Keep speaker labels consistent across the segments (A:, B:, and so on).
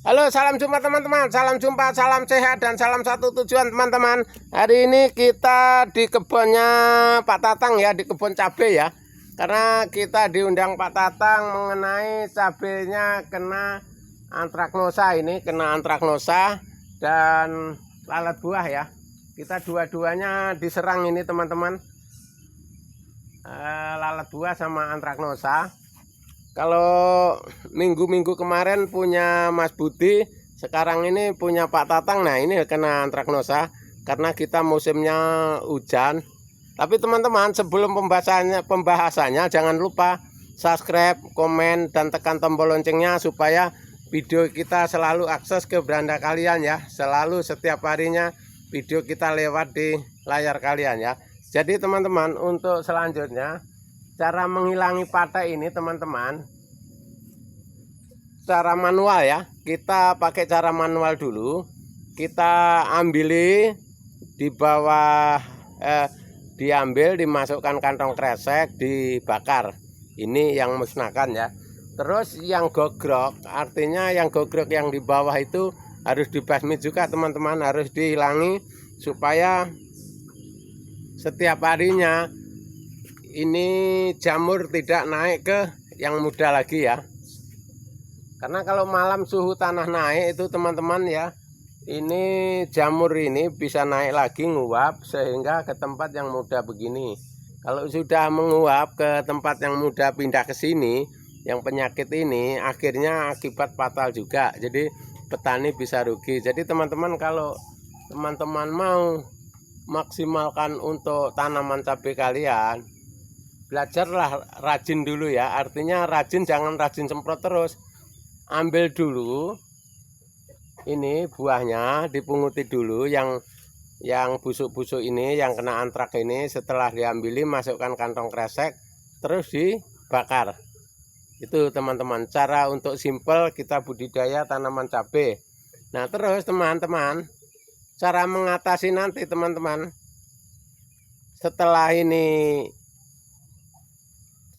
A: Halo, salam jumpa teman-teman. Salam jumpa, salam sehat, dan salam satu tujuan teman-teman. Hari ini kita di kebunnya Pak Tatang ya, di kebun cabai ya. Karena kita diundang Pak Tatang mengenai cabainya kena antraknosa ini, kena antraknosa dan lalat buah ya. Kita dua-duanya diserang ini teman-teman. Lalat buah sama antraknosa. Kalau minggu-minggu kemarin punya Mas Budi, sekarang ini punya Pak Tatang. Nah, ini kena antraknosa karena kita musimnya hujan. Tapi teman-teman, sebelum pembahasannya jangan lupa subscribe, komen, dan tekan tombol loncengnya supaya video kita selalu akses ke beranda kalian ya. Selalu setiap harinya video kita lewat di layar kalian ya. Jadi teman-teman, untuk selanjutnya cara menghilangi patai ini teman-teman, cara manual ya. Kita pakai cara manual dulu. Kita ambili di bawah, diambil, dimasukkan kantong kresek, dibakar. Ini yang musnahkan ya. Terus yang gogrok, artinya yang gogrok yang di bawah itu harus dibasmi juga teman-teman, harus dihilangi supaya setiap harinya ini jamur tidak naik ke yang muda lagi ya. Karena kalau malam suhu tanah naik itu teman-teman ya, ini jamur ini bisa naik lagi, nguap sehingga ke tempat yang muda begini. Kalau sudah menguap ke tempat yang muda, pindah ke sini, yang penyakit ini akhirnya akibat fatal juga. Jadi petani bisa rugi. Jadi teman-teman, kalau teman-teman mau maksimalkan untuk tanaman cabai kalian, belajarlah rajin dulu ya. Artinya rajin, jangan rajin semprot terus. Ambil dulu ini buahnya, dipunguti dulu yang busuk-busuk ini, yang kena antrak ini. Setelah diambili, masukkan kantong kresek, terus dibakar. Itu teman-teman, cara untuk simpel kita budidaya tanaman cabai. Nah, terus teman-teman, cara mengatasi nanti teman-teman, setelah ini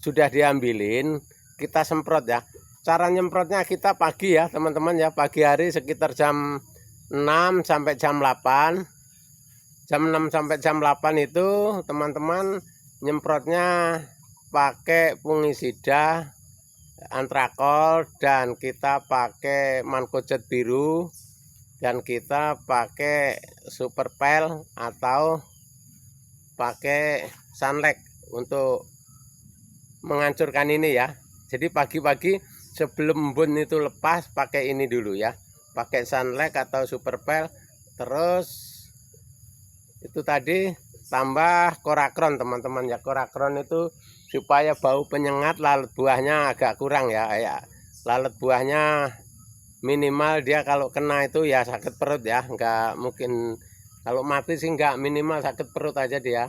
A: sudah diambilin, kita semprot ya. Cara nyemprotnya kita pagi ya teman-teman ya, pagi hari sekitar jam 6 sampai jam 8. Jam 6 sampai jam 8 itu teman-teman nyemprotnya pakai fungisida, antrakol, dan kita pakai mankojet biru, dan kita pakai superpel atau pakai sunlight untuk menghancurkan ini ya. Jadi pagi-pagi sebelum embun itu lepas, pakai ini dulu ya, pakai sunlight atau superpel. Terus itu tadi tambah korakron teman-teman ya. Korakron itu supaya bau penyengat lalat buahnya agak kurang ya. Lalat buahnya minimal dia kalau kena itu ya sakit perut ya, enggak mungkin kalau mati sih, enggak, minimal sakit perut aja dia.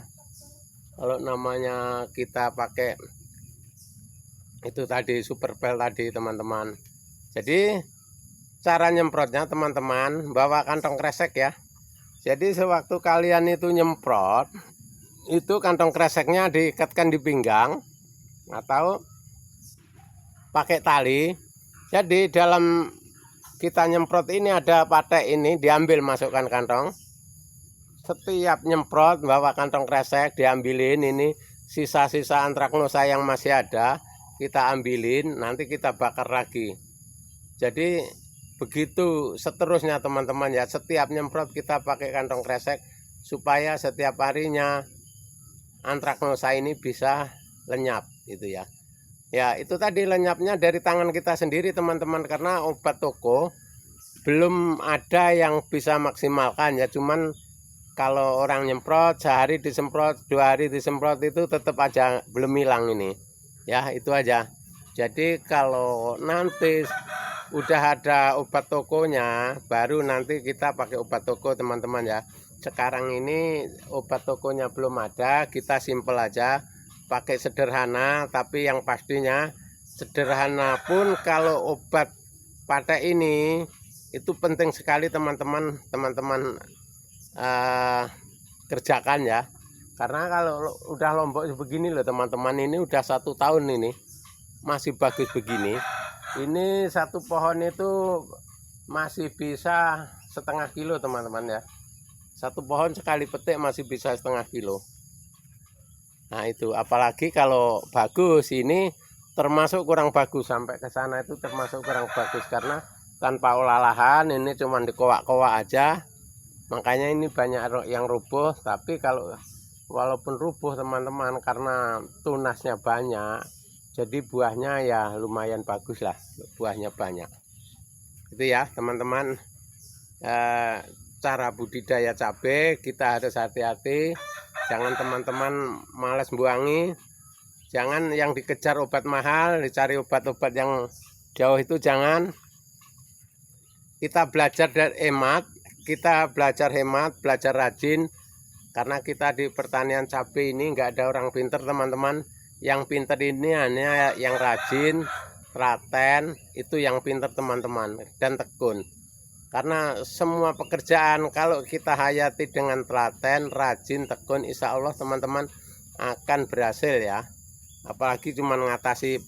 A: Kalau namanya kita pakai itu tadi superpel tadi teman-teman. Jadi cara nyemprotnya teman-teman, bawa kantong kresek ya. Jadi sewaktu kalian itu nyemprot, itu kantong kreseknya diikatkan di pinggang atau pakai tali. Jadi dalam kita nyemprot ini ada patek ini, diambil, masukkan kantong. Setiap nyemprot bawa kantong kresek, diambilin ini sisa-sisa antraknosa yang masih ada, kita ambilin, nanti kita bakar lagi. Jadi begitu seterusnya teman-teman ya. Setiap nyemprot kita pakai kantong kresek supaya setiap harinya antraknosa ini bisa lenyap itu ya. Ya, itu tadi lenyapnya dari tangan kita sendiri teman-teman, karena obat toko belum ada yang bisa maksimalkan ya. Cuman kalau orang nyemprot sehari disemprot, 2 hari disemprot, itu tetap aja belum hilang ini. Ya, itu aja. Jadi kalau nanti udah ada obat tokonya, baru nanti kita pakai obat toko teman-teman ya. Sekarang ini obat tokonya belum ada, kita simpel aja, pakai sederhana. Tapi yang pastinya sederhana pun kalau obat patek ini itu penting sekali teman-teman kerjakan ya. Karena kalau udah lombok begini loh teman-teman, ini udah 1 tahun ini masih bagus begini. Ini satu pohon itu masih bisa setengah kilo teman-teman ya. Satu pohon sekali petik masih bisa setengah kilo. Nah itu apalagi kalau bagus, ini termasuk kurang bagus. Sampai ke sana itu termasuk kurang bagus karena tanpa olah lahan, ini cuma dikowak-kowak aja. Makanya ini banyak yang rubuh. Tapi kalau walaupun rubuh teman-teman, karena tunasnya banyak, jadi buahnya ya lumayan bagus lah, buahnya banyak. Itu ya teman-teman, cara budidaya cabai kita harus hati-hati. Jangan teman-teman malas buangi, jangan yang dikejar obat mahal, dicari obat-obat yang jauh itu jangan. Kita belajar dari hemat, belajar rajin, karena kita di pertanian cabai ini nggak ada orang pinter teman-teman. Yang pinter ini hanya yang rajin, telaten, itu yang pinter teman-teman, dan tekun. Karena semua pekerjaan kalau kita hayati dengan telaten, rajin, tekun, insya Allah teman-teman akan berhasil ya. Apalagi cuma mengatasi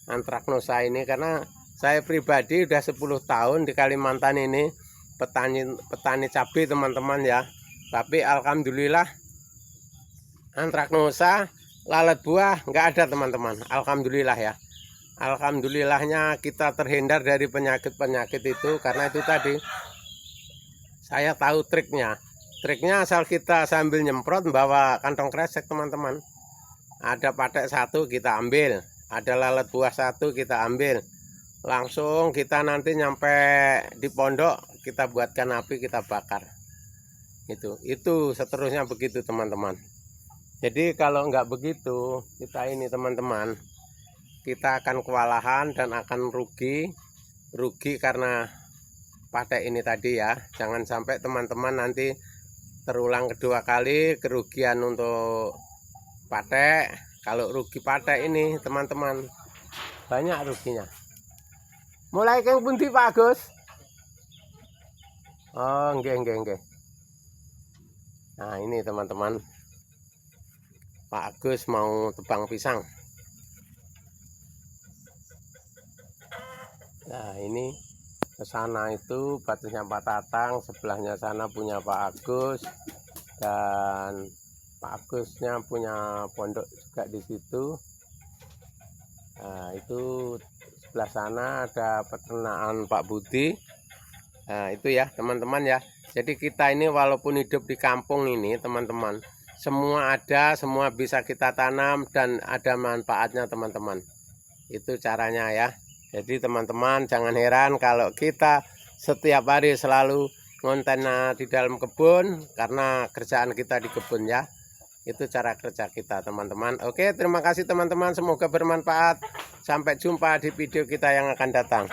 A: antraknosa ini, karena saya pribadi udah 10 tahun di Kalimantan ini petani cabai teman-teman ya. Tapi alhamdulillah antraknosa, lalat buah nggak ada teman-teman. Alhamdulillah ya. Alhamdulillahnya kita terhindar dari penyakit-penyakit itu, karena itu tadi saya tahu triknya. Triknya asal kita sambil nyemprot bawa kantong kresek teman-teman. Ada patek satu kita ambil, ada lalat buah satu kita ambil. Langsung kita nanti nyampe di pondok kita buatkan api, kita bakar. Itu seterusnya begitu teman-teman. Jadi kalau nggak begitu kita ini teman-teman, kita akan kewalahan dan akan rugi karena patek ini tadi ya. Jangan sampai teman-teman nanti terulang kedua kali kerugian untuk patek. Kalau rugi patek ini teman-teman banyak ruginya. Mulai keng pundi Pak Agus? Oh nggih. Nah ini teman-teman, Pak Agus mau tebang pisang. Nah ini ke sana itu batasnya Pak Tatang, sebelahnya sana punya Pak Agus, dan Pak Agusnya punya pondok juga di situ. Nah itu sebelah sana ada peternakan Pak Budi. Nah itu ya teman-teman ya. Jadi kita ini walaupun hidup di kampung ini teman-teman, semua ada, semua bisa kita tanam dan ada manfaatnya teman-teman. Itu caranya ya. Jadi teman-teman jangan heran kalau kita setiap hari selalu ngonten di dalam kebun, karena kerjaan kita di kebun ya. Itu cara kerja kita teman-teman. Oke, terima kasih teman-teman, semoga bermanfaat. Sampai jumpa di video kita yang akan datang.